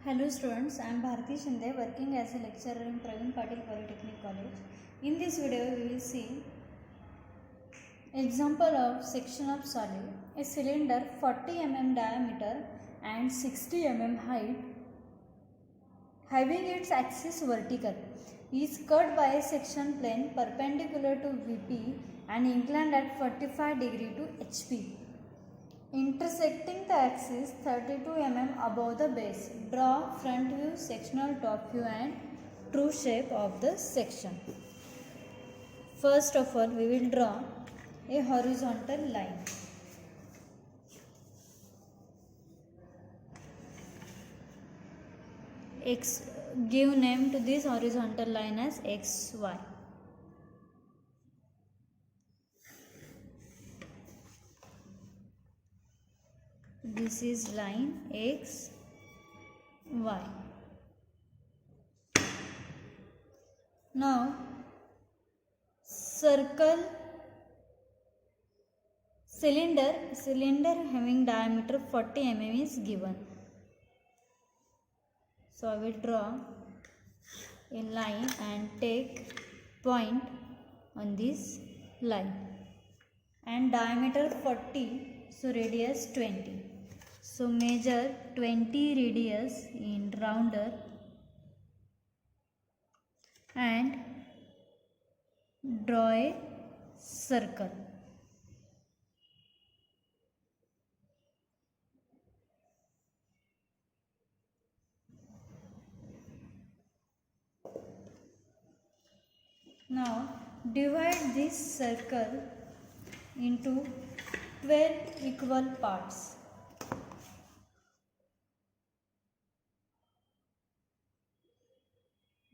Hello students, I am Bharati Shinde working as a lecturer in Praveen Patil Polytechnic College. In this video we will see example of section of solid. A cylinder 40 mm diameter and 60 mm height having its axis vertical is cut by a section plane perpendicular to VP and inclined at 45 degree to HP. Intersecting the axis 32 mm above the base. Draw front view, sectional top view and true shape of the section. First of all, we will draw a horizontal line. Give name to this horizontal line as XY. This is line X, Y. Now, circle cylinder having diameter 40 mm is given. So, I will draw a line and take point on this line. And diameter 40, so radius 20. So measure 20 radius in rounder and draw a circle. Now divide this circle into 12 equal parts.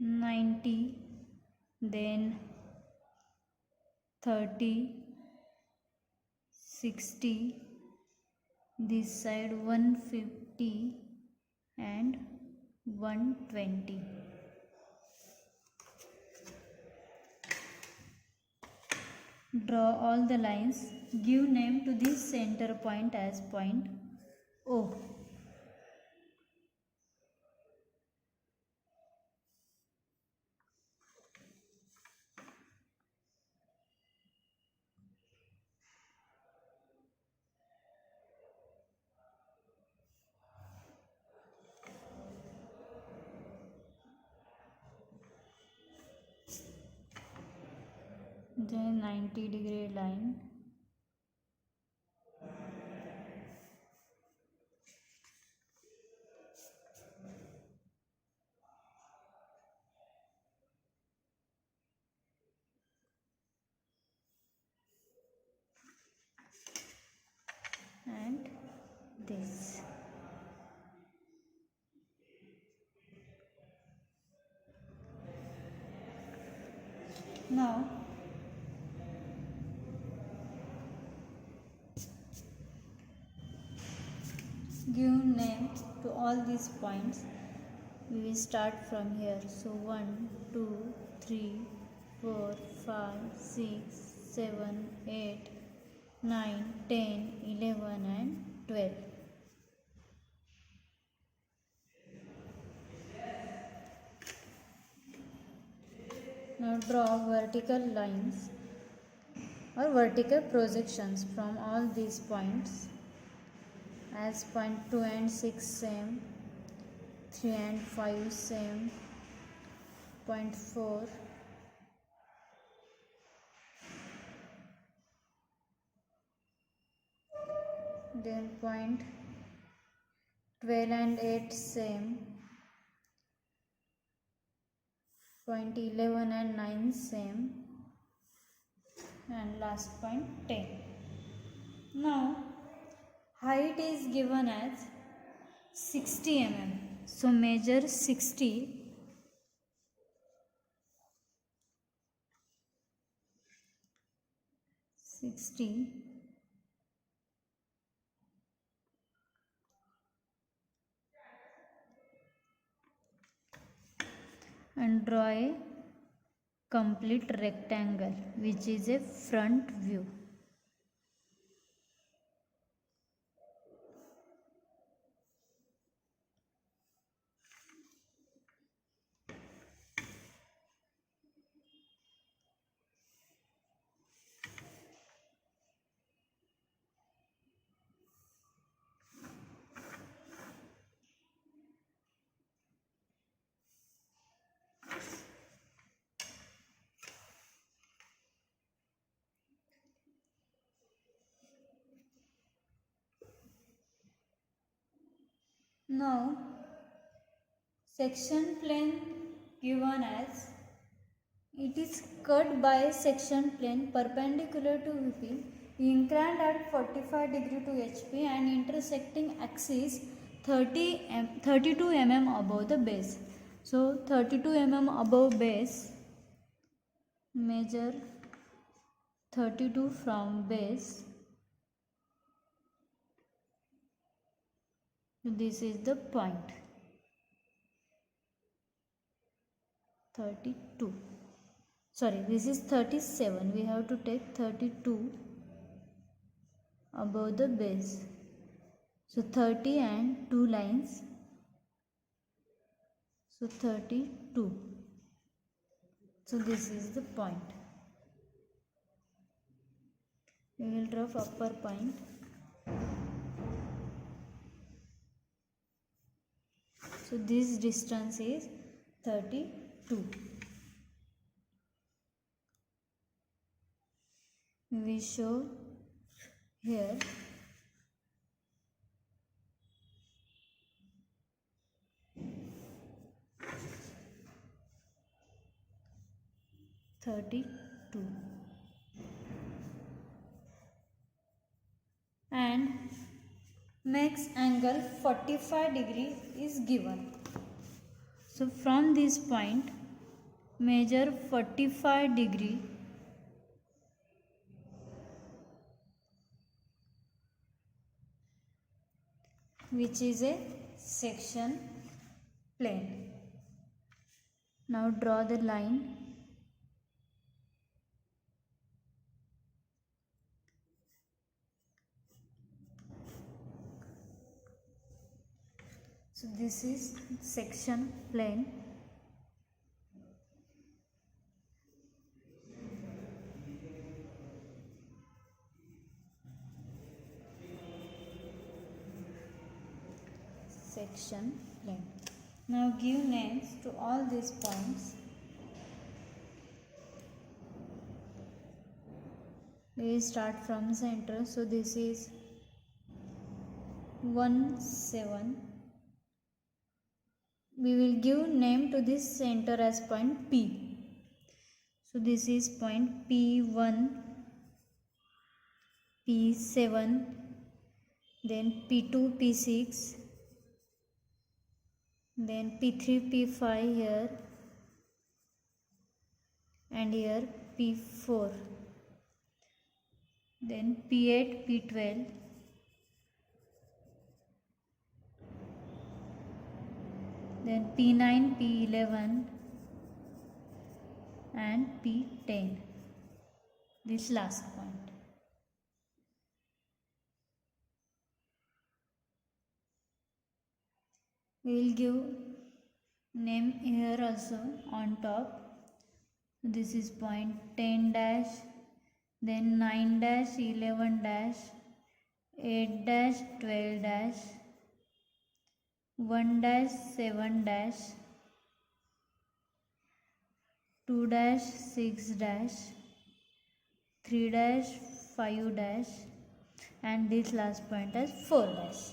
"90", then 30, 60, this side 150 and 120. Draw all the lines. Give name to this center point as point O. Then 90-degree line. And this. Now give name to all these points. We will start from here. So 1, 2, 3, 4, 5, 6, 7, 8, 9, 10, 11 and 12. Now draw vertical lines or vertical projections from all these points as point 2 and 6 same, 3 and 5 same, point 4, then point 12 and 8 same, point 11 and 9 same, and last point 10. Now height is given as 60 mm. So measure 60 and draw a complete rectangle which is a front view. Now section plane given as it is cut by section plane perpendicular to VP, inclined at 45 degree to HP and intersecting axis 32 mm above the base. So 32 mm above base, measure 32 from base. This is the point 32. Sorry, this is 37. We have to take 32 above the base. So 30 and 2 lines. So 32. So this is the point. We will draw upper point. So this distance is 32. We show here 32 and max angle 45 degree is given. So from this point measure 45 degree which is a section plane. Now draw the line. So this is section plane. Section plane. Now give names to all these points. We start from center. So this is 1 7. We will give name to this center as point P. So this is point P1, P7, then P2, P6, then P3, P5 here, and here P4, then P8, P12, then P9, P11 and P10, this last point. We will give name here also on top. This is point 10 dash, then 9 dash, 11 dash, 8 dash, 12 dash, 1 dash, 7 dash, 2 dash, 6 dash, 3 dash, 5 dash and this last point as 4 dash.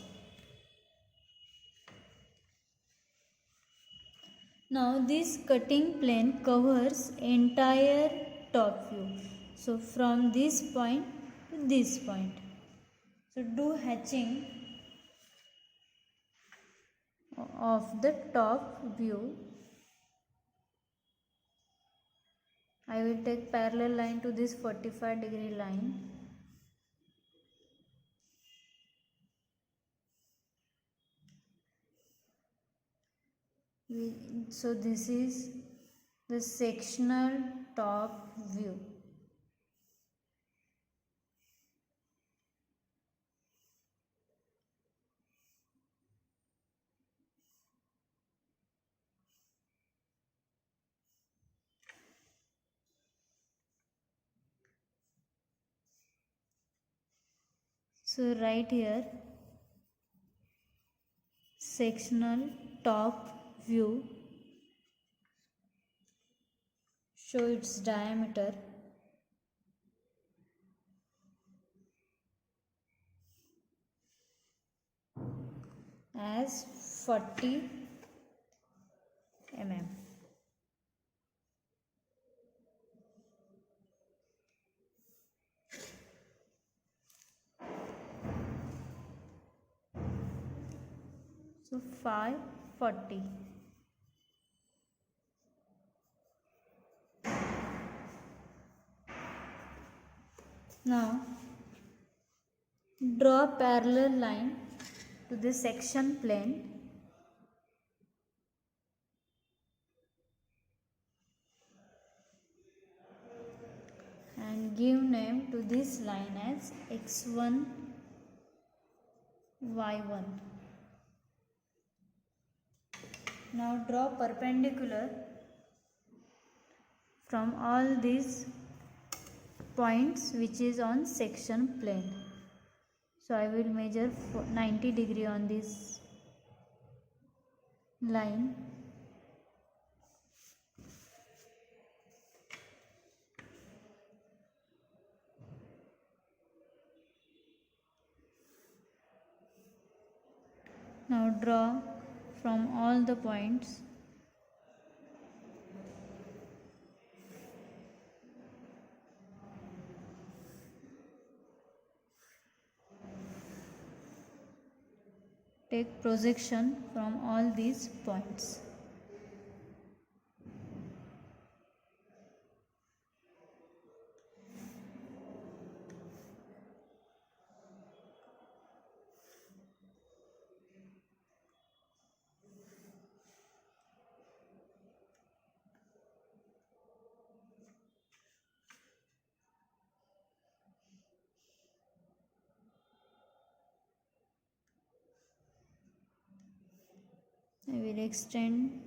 Now this cutting plane covers entire top view. So from this point to this point. So do hatching of the top view. I will take parallel line to this 45 degree line. So this is the sectional top view. So right here sectional top view, show its diameter as 40 mm. So 540. Now draw a parallel line to the section plane and give name to this line as x1, y1. Now draw perpendicular from all these points which is on section plane. So I will measure 90 degree on this line. Now draw from all the points take projection from all these points. I will extend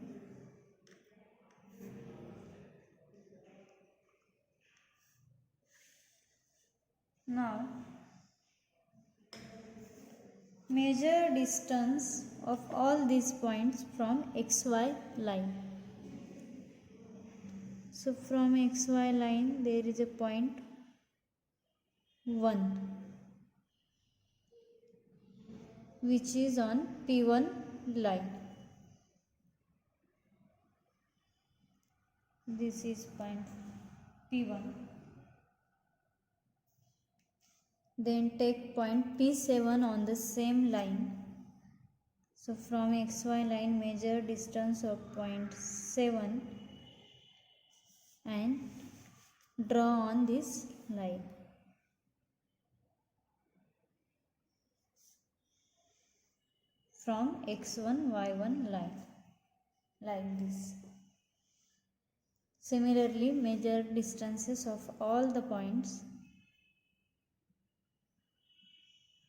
now. Measure distance of all these points from XY line. So from XY line there is a point 1 which is on P1 line. This is point P1. Then take point P7 on the same line. So from XY line measure distance of point 7 and draw on this line. From X1 Y1 line like this. Similarly measure distances of all the points.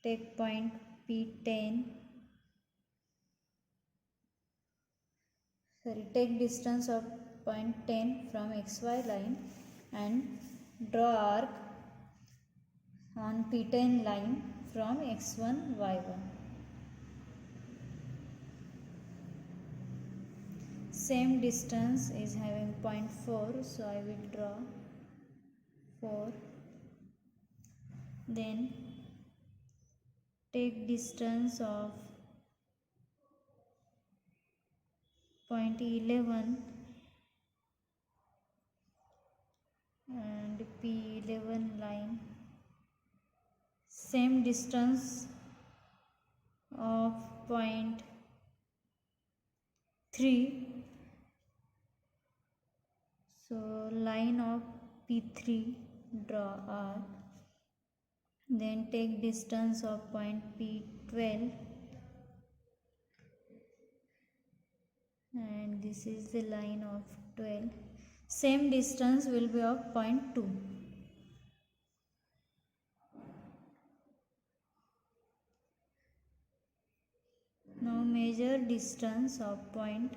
Take point P10. Take distance of point 10 from XY line and draw arc on P10 line from X1 Y1. Same distance is having point 4, so I will draw 4. Then take distance of point 11 and P11 line. Same distance of point 3. So line of P3, draw arc. Then take distance of point P12 and this is the line of 12. Same distance will be of point 2. Now measure distance of point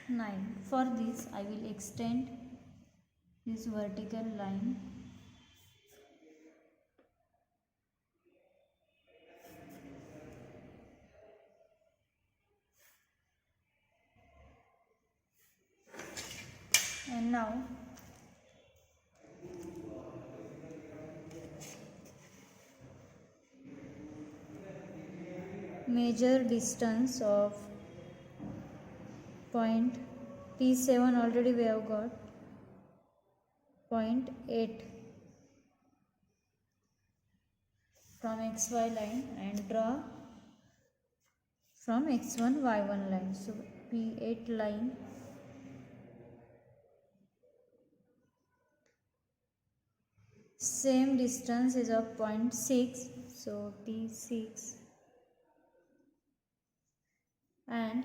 9. For this I will extend this vertical line. And now Measure distance of point P7, already we have got point 8 from xy line, and draw from x1 y1 line. So P8 line same distance is of 0.6, so P6, and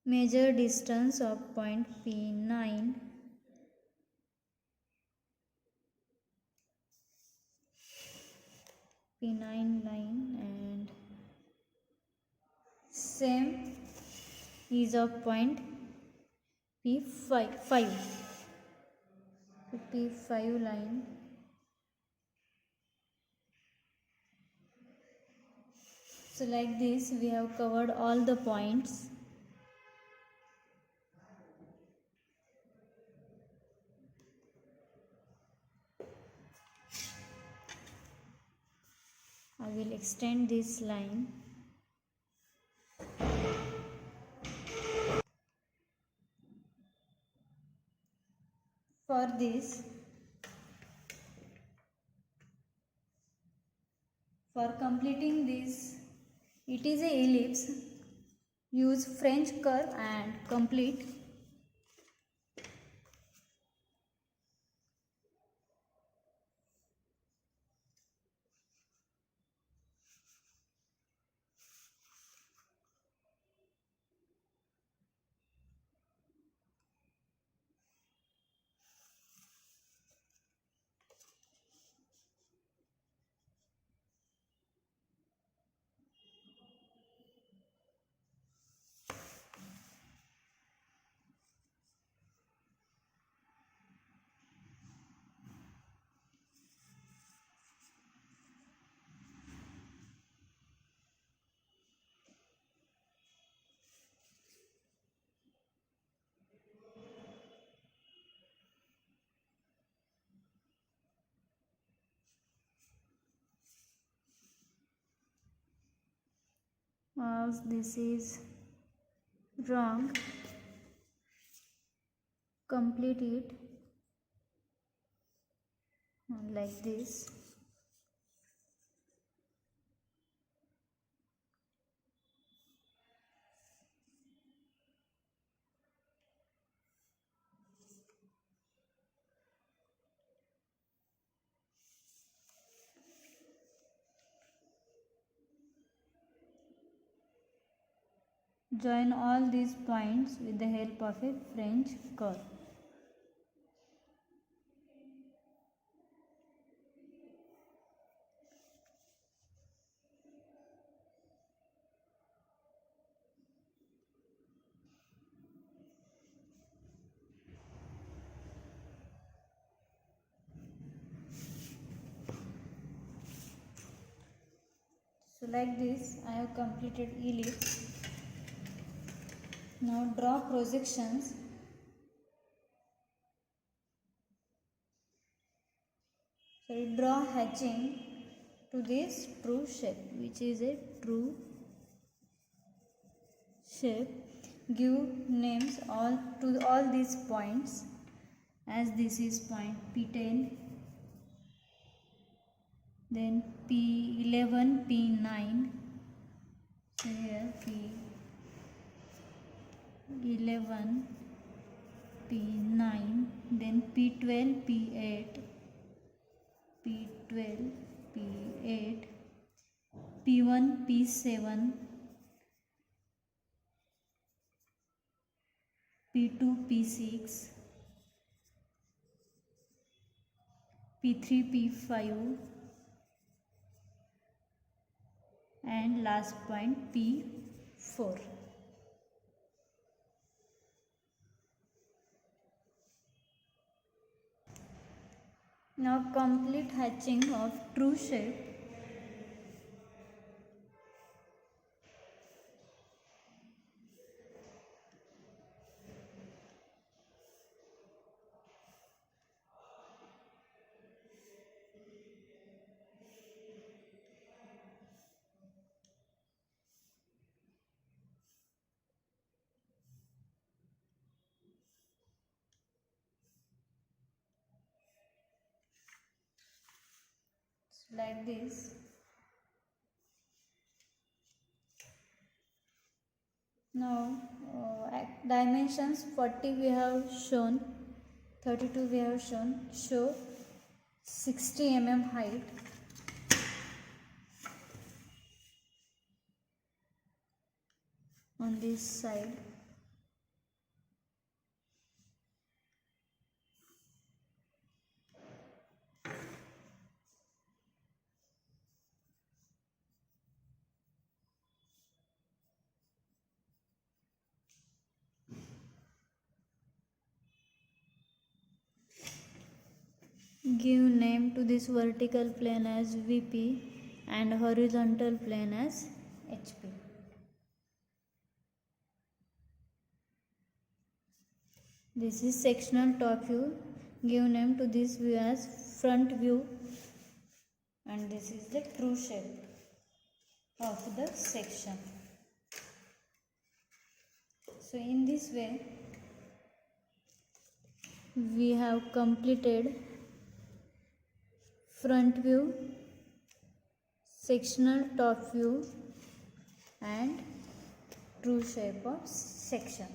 measure distance of point P9 line, and same is of point P5 line. So like this we have covered all the points. I will extend this line. For this, for completing this, it is a ellipse. Use French curve and complete. As this is wrong, complete it like this. Join all these points with the help of a French curve. So like this I have completed ellipse. Now draw projections. So draw hatching to this true shape, which is a true shape. Give names all to all these points, as this is point P10, then P11, P9. So here P11, P9, then P12, P8, P12, P8, P1, P7, P2, P6, P3, P5, and last point P4. Now complete hatching of true shape. like this. Now dimensions 40 we have shown, 32 we have shown, show 60 mm height. On this side. Give name to this vertical plane as VP and horizontal plane as HP. This is sectional top view. Give name to this view as front view, and this is the true shape of the section. So in this way we have completed front view, sectional top view and true shape of section.